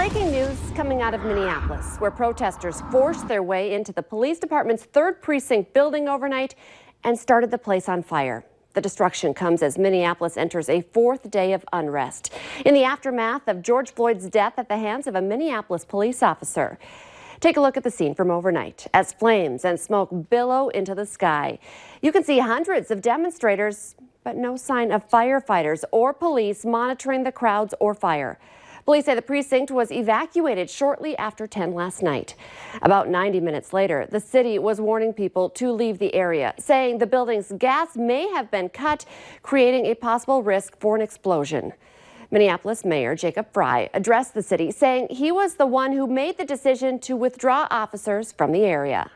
Breaking news coming out of Minneapolis, where protesters forced their way into the police department's 3rd precinct building overnight and started the place on fire. The destruction comes as Minneapolis enters a 4th day of unrest in the aftermath of George Floyd's death at the hands of a Minneapolis police officer. Take a look at the scene from overnight as flames and smoke billow into the sky. You can see hundreds of demonstrators, but no sign of firefighters or police monitoring the crowds or fire. Police say the precinct was evacuated shortly after 10 last night. About 90 minutes later, the city was warning people to leave the area, saying the building's gas may have been cut, creating a possible risk for an explosion. Minneapolis Mayor Jacob Frey addressed the city, saying he was the one who made the decision to withdraw officers from the area.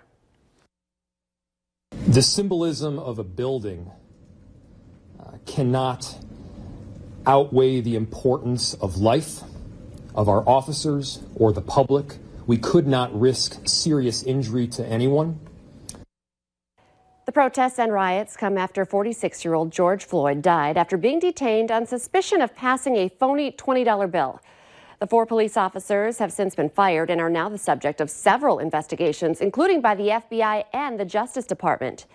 The symbolism of a building cannot outweigh the importance of life, of our officers or the public. We could not risk serious injury to anyone. The protests and riots come after 46-year-old George Floyd died after being detained on suspicion of passing a phony $20 bill. The 4 police officers have since been fired and are now the subject of several investigations, including by the FBI and the Justice Department.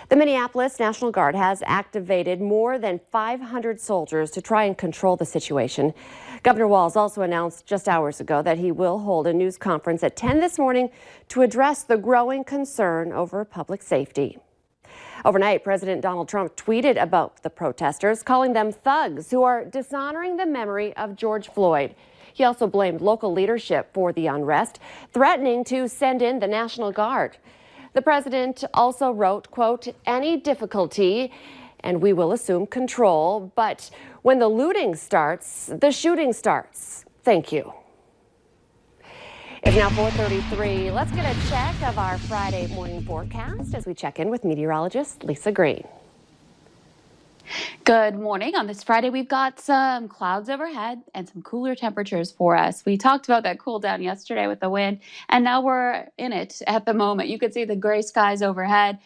The Minneapolis National Guard has activated more than 500 soldiers to try and control the situation. Governor Walz also announced just hours ago that he will hold a news conference at 10 this morning to address the growing concern over public safety. Overnight, President Donald Trump tweeted about the protesters, calling them thugs who are dishonoring the memory of George Floyd. He also blamed local leadership for the unrest, threatening to send in the National Guard. The president also wrote, quote, "Any difficulty and we will assume control, but when the looting starts, the shooting starts. Thank you." It's now 4:33. Let's get a check of our Friday morning forecast as we check in with meteorologist Lisa Green. Good morning. On this Friday, we've got some clouds overhead and some cooler temperatures for us. We talked about that cool down yesterday with the wind, and now we're in it at the moment. You can see the gray skies overhead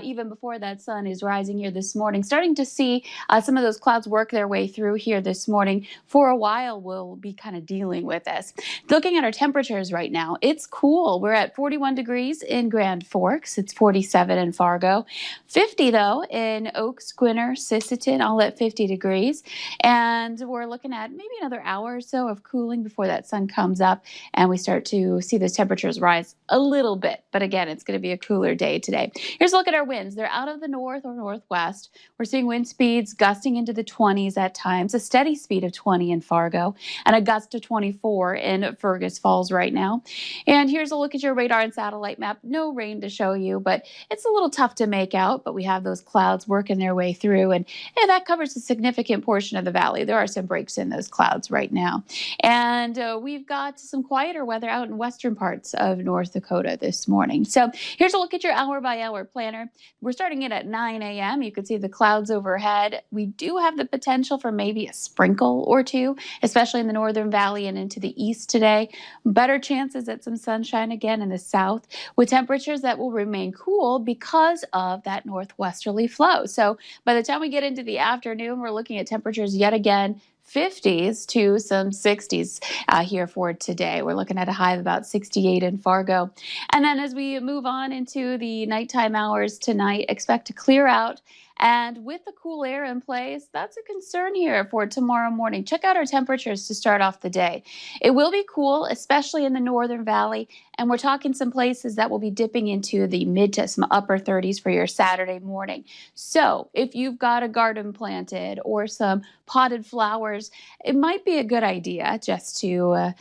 even before that sun is rising here this morning. Starting to see some of those clouds work their way through here this morning. For a while, we'll be kind of dealing with this. Looking at our temperatures right now, it's cool. We're at 41 degrees in Grand Forks. It's 47 in Fargo. 50, though, in Oak, Squinter, Sisseton, all at 50 degrees. And we're looking at maybe another hour or so of cooling before that sun comes up and we start to see those temperatures rise a little bit. But again, it's going to be a cooler day today. Here's a look at our winds. They're out of the north or northwest. We're seeing wind speeds gusting into the 20s at times, a steady speed of 20 in Fargo, and a gust of 24 in Fergus Falls right now. And here's a look at your radar and satellite map. No rain to show you, but it's a little tough to make out, but we have those clouds working their way through, and that covers a significant portion of the valley. There are some breaks in those clouds right now. And we've got some quieter weather out in western parts of North Dakota this morning. So here's a look at your hour-by-hour planner. We're starting it at 9 a.m. You can see the clouds overhead. We do have the potential for maybe a sprinkle or two, especially in the northern valley and into the east today. Better chances at some sunshine again in the south, with temperatures that will remain cool because of that northwesterly flow. So by the time we get into the afternoon, we're looking at temperatures yet again 50s to some 60s here for today. We're looking at a high of about 68 in Fargo. And then as we move on into the nighttime hours tonight, expect to clear out. And with the cool air in place, that's a concern here for tomorrow morning. Check out our temperatures to start off the day. It will be cool, especially in the northern valley. And we're talking some places that will be dipping into the mid to some upper 30s for your Saturday morning. So if you've got a garden planted or some potted flowers, it might be a good idea just to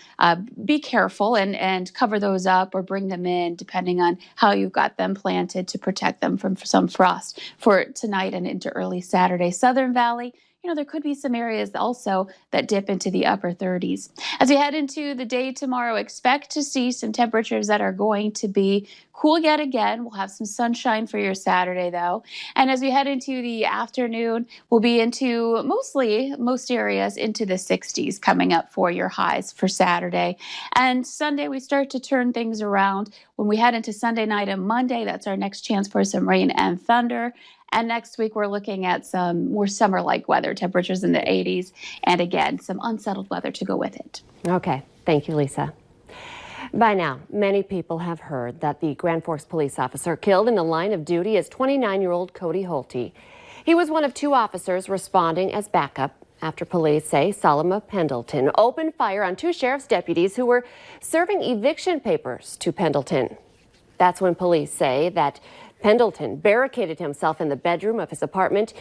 be careful and cover those up or bring them in, depending on how you've got them planted, to protect them from some frost for tonight and into early Saturday. Southern Valley, there could be some areas also that dip into the upper 30s. As we head into the day tomorrow, expect to see some temperatures that are going to be cool yet again. We'll have some sunshine for your Saturday, though. And as we head into the afternoon, we'll be into most areas into the 60s coming up for your highs for Saturday. And Sunday, we start to turn things around. When we head into Sunday night and Monday, that's our next chance for some rain and thunder. And next week, we're looking at some more summer-like weather, temperatures in the 80s, and again, some unsettled weather to go with it. Okay. Thank you, Lisa. By now, many people have heard that the Grand Forks police officer killed in the line of duty is 29-year-old Cody Holte. He was one of two officers responding as backup after police say Solomon Pendleton opened fire on two sheriff's deputies who were serving eviction papers to Pendleton. That's when police say that Pendleton barricaded himself in the bedroom of his apartment.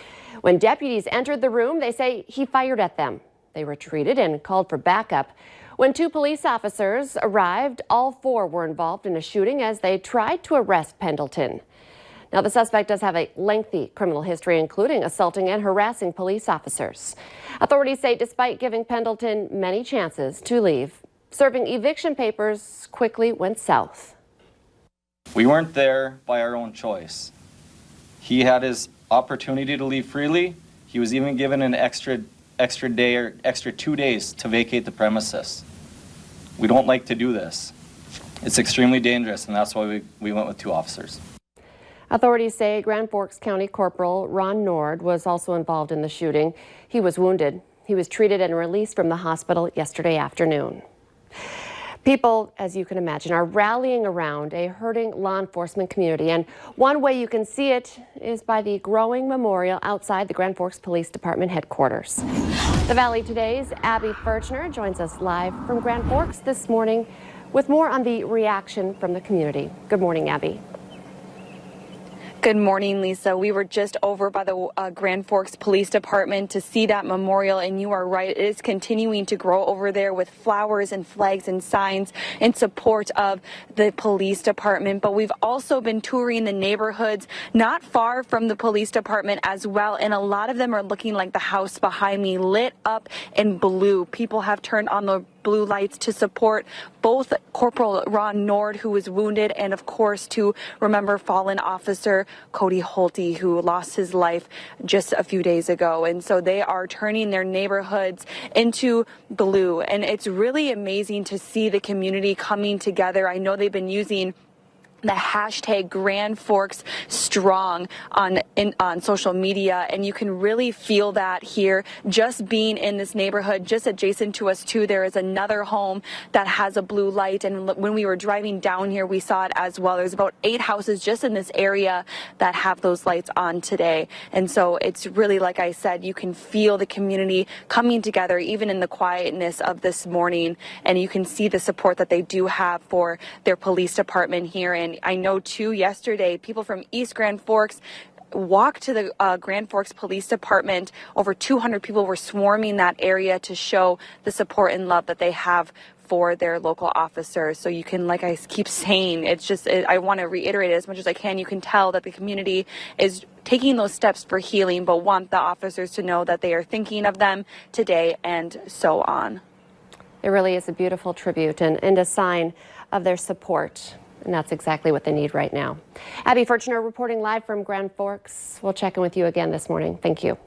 When deputies entered the room, they say he fired at them. They retreated and called for backup. When two police officers arrived, all four were involved in a shooting as they tried to arrest Pendleton. Now, the suspect does have a lengthy criminal history, including assaulting and harassing police officers. Authorities say despite giving Pendleton many chances to leave, serving eviction papers quickly went south. We weren't there by our own choice. He had his opportunity to leave freely. He was even given an extra day or extra 2 days to vacate the premises. We don't like to do this. It's extremely dangerous, and that's why we went with two officers. Authorities say Grand Forks County Corporal Ron Nord was also involved in the shooting. He was wounded. He was treated and released from the hospital yesterday afternoon. People, as you can imagine, are rallying around a hurting law enforcement community, and one way you can see it is by the growing memorial outside the Grand Forks Police Department headquarters. The Valley Today's Abby Furchner joins us live from Grand Forks this morning with more on the reaction from the community. Good morning, Abby. Good morning, Lisa. We were just over by the Grand Forks Police Department to see that memorial, and you are right, it is continuing to grow over there with flowers and flags and signs in support of the police department. But we've also been touring the neighborhoods not far from the police department as well, and a lot of them are looking like the house behind me, lit up in blue. People have turned on the blue lights to support both Corporal Ron Nord, who was wounded, and of course to remember fallen officer Cody Holte, who lost his life just a few days ago. And so they are turning their neighborhoods into blue, and it's really amazing to see the community coming together. I know they've been using the hashtag Grand Forks Strong on social media, and you can really feel that here. Just being in this neighborhood, just adjacent to us too, there is another home that has a blue light, and when we were driving down here, we saw it as well. There's about 8 houses just in this area that have those lights on today, and so it's really, like I said, you can feel the community coming together even in the quietness of this morning, and you can see the support that they do have for their police department here. And I know too, yesterday, people from East Grand Forks walked to the Grand Forks Police Department. Over 200 people were swarming that area to show the support and love that they have for their local officers. So you can, like I keep saying, I want to reiterate it as much as I can. You can tell that the community is taking those steps for healing, but want the officers to know that they are thinking of them today and so on. It really is a beautiful tribute and a sign of their support. And that's exactly what they need right now. Abby Furchner reporting live from Grand Forks. We'll check in with you again this morning. Thank you.